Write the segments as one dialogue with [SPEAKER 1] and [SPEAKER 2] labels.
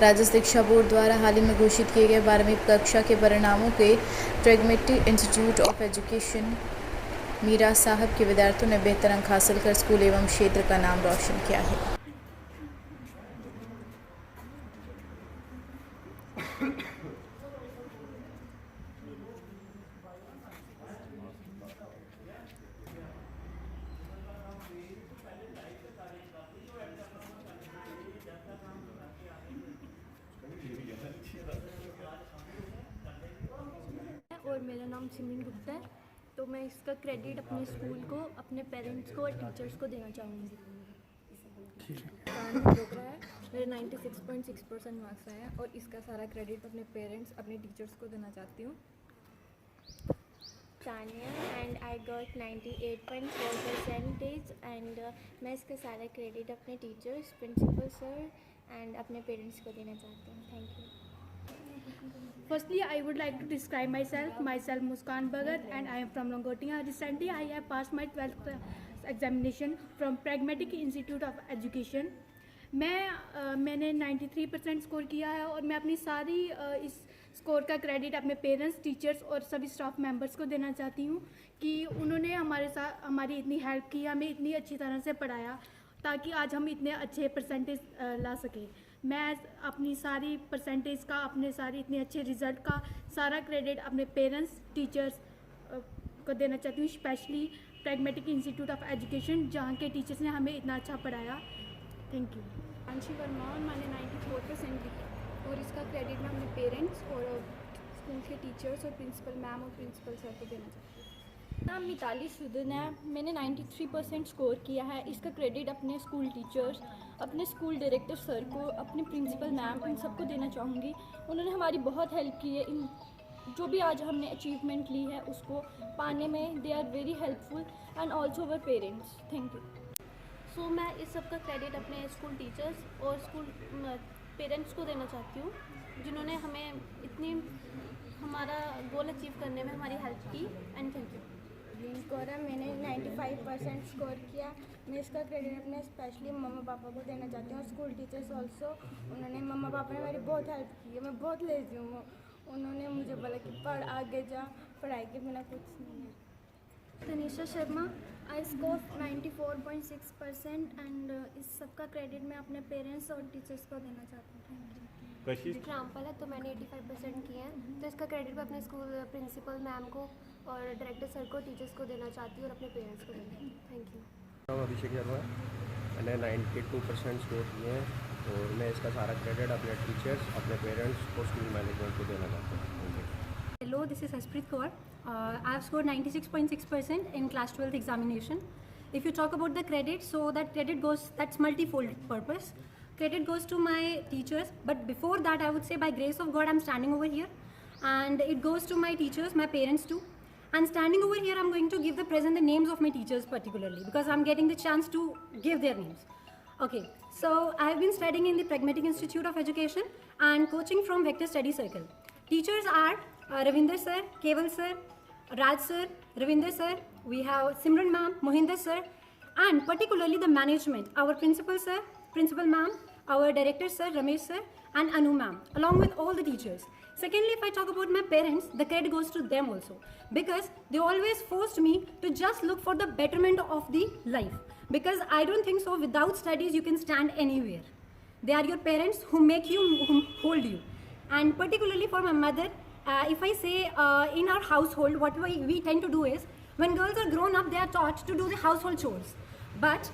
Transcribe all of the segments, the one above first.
[SPEAKER 1] राज्य शिक्षा बोर्ड द्वारा हाल ही में घोषित किए गए 12वीं कक्षा के परिणामों के pragmatic institute of education Meera Sahab के विद्यार्थियों ने बेहतर अंक हासिल कर स्कूल एवं क्षेत्र का नाम रोशन किया है।
[SPEAKER 2] और मेरा नाम सिमरन गुप्ता है। तो मैं इसका क्रेडिट अपने स्कूल को, अपने पेरेंट्स को और टीचर्स को देना चाहूँगी। डोगरा है, मेरे 96.6% मार्क्स आए हैं और इसका सारा क्रेडिट अपने पेरेंट्स, अपने टीचर्स को देना चाहती हूँ।
[SPEAKER 3] Tania and I got 98.4% and मैं इसका सारा क्रेडिट अपने टीचर्स, प्रिंसिपल सर एंड अपने पेरेंट्स को देना चाहती हूँ। Thank you.
[SPEAKER 4] Firstly, I would like to describe myself. Myself Muskan Bhagat and I am from Longotia. Recently, I have passed my 12th examination from Pragmatic Institute of Education. मैंने 93% score किया है और मैं अपनी सारी इस स्कोर का credit अपने पेरेंट्स, टीचर्स और सभी स्टाफ मेंबर्स को देना चाहती हूँ कि उन्होंने हमारी इतनी हेल्प की, हमें इतनी अच्छी तरह से पढ़ाया ताकि आज हम इतने अच्छे परसेंटेज ला सकें। मैं अपनी सारी परसेंटेज का, अपने सारे इतने अच्छे रिज़ल्ट का सारा क्रेडिट अपने पेरेंट्स, टीचर्स को देना चाहती हूँ, specially pragmatic institute of education जहाँ के टीचर्स ने हमें इतना अच्छा पढ़ाया। Thank you.
[SPEAKER 5] आंशी वर्मा, मैंने 94% लिखा और इसका क्रेडिट मैं अपने पेरेंट्स और स्कूल के टीचर्स और प्रिंसिपल मैम और प्रिंसिपल सर को देना चाहती हूँ।
[SPEAKER 2] नाम मिताली सुदन है, मैंने 93% स्कोर किया है। इसका क्रेडिट अपने स्कूल टीचर्स, अपने स्कूल डायरेक्टर सर को, अपने प्रिंसिपल मैम, इन सबको देना चाहूँगी। उन्होंने हमारी बहुत हेल्प की है। इन जो भी आज हमने अचीवमेंट ली है उसको पाने में they are very helpful and also our parents. Thank you.
[SPEAKER 6] So मैं इस सब का क्रेडिट अपने स्कूल टीचर्स और स्कूल पेरेंट्स को देना चाहती हूँ जिन्होंने हमें इतनी हमारा गोल अचीव करने में हमारी हेल्प की एंड थैंक यू।
[SPEAKER 7] गौरव, मैंने 95% स्कोर किया। मैं इसका क्रेडिट अपने स्पेशली मम्मा पापा को देना चाहती हूँ और स्कूल टीचर्स ऑल्सो। उन्होंने, मम्मा पापा ने मेरी बहुत हेल्प की है। मैं बहुत लेजी हूँ, उन्होंने मुझे बोला कि पढ़, आगे जा, पढ़ाई के बिना कुछ नहीं है।
[SPEAKER 8] Tanisha Sharma, I score 94.6% and इस सब का क्रेडिट मैं अपने पेरेंट्स और टीचर्स को देना चाहती हूँ।
[SPEAKER 3] रामपाल है, तो मैंने 85% किए हैं, तो इसका क्रेडिट मैं अपने स्कूल प्रिंसिपल मैम को और डायरेक्टर सर को, टीचर्स को देना चाहती हूँ और अपने पेरेंट्स को देना। Thank you.
[SPEAKER 9] अभिषेक शर्मा, मैंने 92% स्कोर किए हैं और मैं इसका सारा क्रेडिट अपने टीचर्स, अपने पेरेंट्स और स्कूल मैनेजमेंट को देना चाहता हूँ।
[SPEAKER 10] Hello, this is Haspreet Kaur. I have scored 96.6% in class 12th examination. If you talk about the credit, so that credit goes, that's multifold purpose. Credit goes to my teachers, but before that I would say by grace of God I'm standing over here, and it goes to my teachers, my parents too. And standing over here I'm going to give the present the names of my teachers particularly because I'm getting the chance to give their names. Okay, so I have been studying in the Pragmatic Institute of Education and coaching from Vector Study Circle. Teachers are Ravinder sir, Keval sir, Raj sir, Ravinder sir, we have Simran ma'am, Mohinder sir, and particularly the management, our principal sir, principal ma'am, our director sir, Ramesh sir, and Anu ma'am, along with all the teachers. Secondly, if I talk about my parents, the credit goes to them also because they always forced me to just look for the betterment of the life, because I don't think so without studies you can stand anywhere. They are your parents who make you, who hold you. And particularly for my mother, if I say in our household, what we tend to do is, when girls are grown up, they are taught to do the household chores. But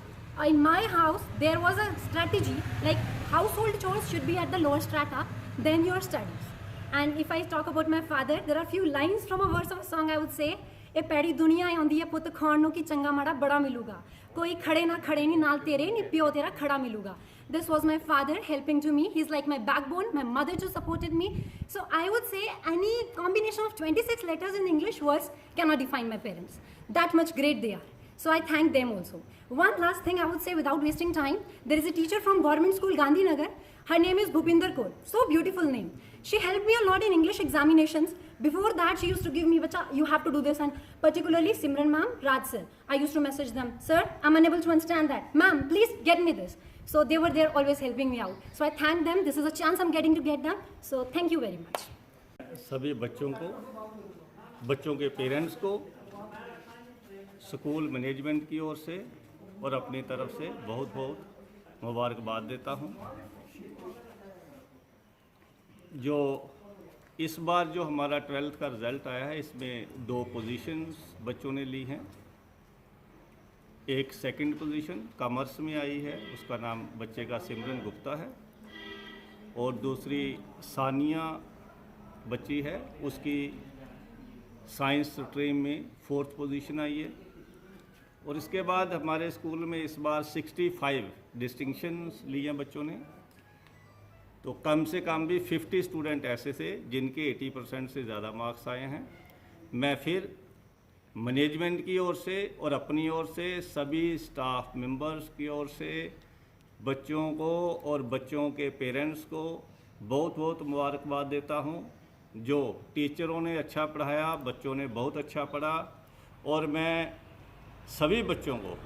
[SPEAKER 10] in my house, there was a strategy, like household chores should be at the lower strata than your studies. And if I talk about my father, there are few lines from a verse of a song I would say, ए पैड़ी दुनिया आउंदी है पुत खाण नूं कि चंगा माड़ा बड़ा मिलूगा, कोई खड़े ना खड़े नी नाल तेरे नी प्यो तेरा खड़ा मिलूगा. This was my father helping to me. He's like my backbone. My mother too supported me. So I would say any combination of 26 letters in English words cannot define my parents. That much great they are. So I thank them also. One last thing I would say without wasting time. There is a teacher from Government School Gandhinagar. Her name is Bhupinder Kaur. So beautiful name. She helped me a lot in English examinations Before that, she used to give me, "Bacha, you have to do this," and particularly Simran ma'am, Raj sir. I used to message them, "Sir, I'm unable to understand that. Ma'am, please get me this." So they were there always helping me out. So I thank them. This is a chance I'm getting to get them. So thank you very much.
[SPEAKER 11] सभी बच्चों को, बच्चों के parents को, school management की ओर से और अपनी तरफ से बहुत बहुत मुबारकबाद देता हूँ। जो इस बार जो हमारा 12th का रिज़ल्ट आया है, इसमें 2 पोजीशंस बच्चों ने ली हैं। एक सेकंड पोजीशन कॉमर्स में आई है, उसका नाम बच्चे का सिमरन गुप्ता है, और दूसरी सानिया बच्ची है, उसकी साइंस स्ट्रीम में 4th पोजीशन आई है। और इसके बाद हमारे स्कूल में इस बार 65 डिस्टिंक्शंस लिए हैं बच्चों ने। तो कम से कम भी 50 स्टूडेंट ऐसे थे जिनके 80% से ज़्यादा मार्क्स आए हैं। मैं फिर मैनेजमेंट की ओर से और अपनी ओर से सभी स्टाफ मेंबर्स की ओर से बच्चों को और बच्चों के पेरेंट्स को बहुत बहुत मुबारकबाद देता हूं। जो टीचरों ने अच्छा पढ़ाया, बच्चों ने बहुत अच्छा पढ़ा, और मैं सभी बच्चों को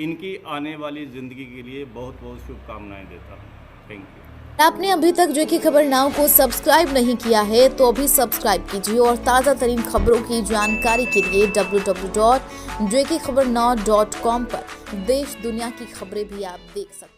[SPEAKER 11] इनकी आने वाली ज़िंदगी के लिए बहुत बहुत शुभकामनाएं देता हूं। Thank you.
[SPEAKER 1] आपने अभी तक जो की खबर नाउ को सब्सक्राइब नहीं किया है तो अभी सब्सक्राइब कीजिए और ताज़ा तरीन खबरों की जानकारी के लिए www.jkhabarnow.com पर देश दुनिया की खबरें भी आप देख सकते हैं।